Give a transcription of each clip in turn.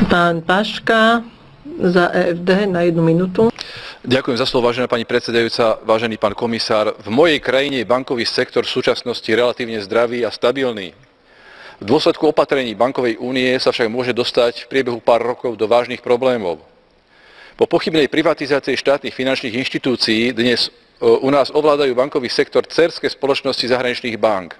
Pán Paška za EFD na 1 minútu. Ďakujem za slovo, vážená pani predsedajúca, vážený pán komisár. V mojej krajine je bankový sektor v súčasnosti relatívne zdravý a stabilný. V dôsledku opatrení bankovej únie sa však môže dostať v priebehu pár rokov do vážnych problémov. Po pochybnej privatizácii štátnych finančných inštitúcií dnes u nás ovládajú bankový sektor dcérske spoločnosti zahraničných bank.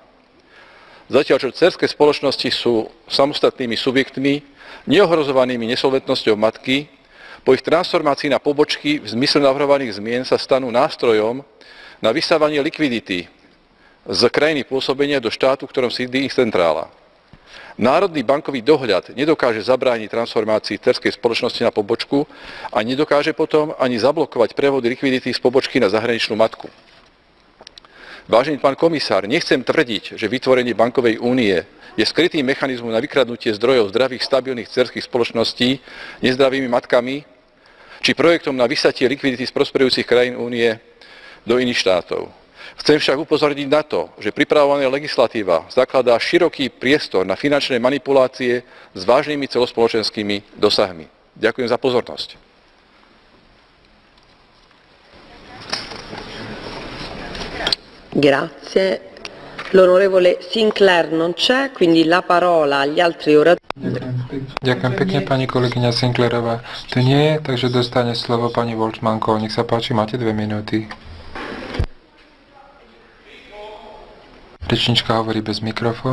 Zatiaľ čo dcérske spoločnosti sú samostatnými subjektmi, neohrozovanými nesolventnosťou matky, po ich transformácii na pobočky v zmysle navrhovaných zmien sa stanú nástrojom na vysávanie likvidity z krajiny pôsobenia do štátu, v ktorom sídli ich centrála. Národný bankový dohľad nedokáže zabrániť transformácii dcérskej spoločnosti na pobočku a nedokáže potom ani zablokovať prevody likvidity z pobočky na zahraničnú matku. Vážený pán komisár, nechcem tvrdiť, že vytvorenie bankovej únie je skrytým mechanizmom na vykradnutie zdrojov zdravých, stabilných dcérskych spoločností nezdravými matkami, či projektom na vysatie likvidity z prosperujúcich krajín únie do iných štátov. Chcem však upozorniť na to, že pripravovaná legislatíva zakladá široký priestor na finančné manipulácie s vážnymi celospoločenskými dosahmi. Ďakujem za pozornosť. Grazie. L'onorevole Sinclair non c'è, quindi la parola agli altri oratori. Ďakujem pekne, pani kolegyňa Sinclairová. Tu nie je, takže dostane slovo pani Volčmanko. Nech sa páči, máte 2 minúty. Rečnička hovorí bez mikrofónu.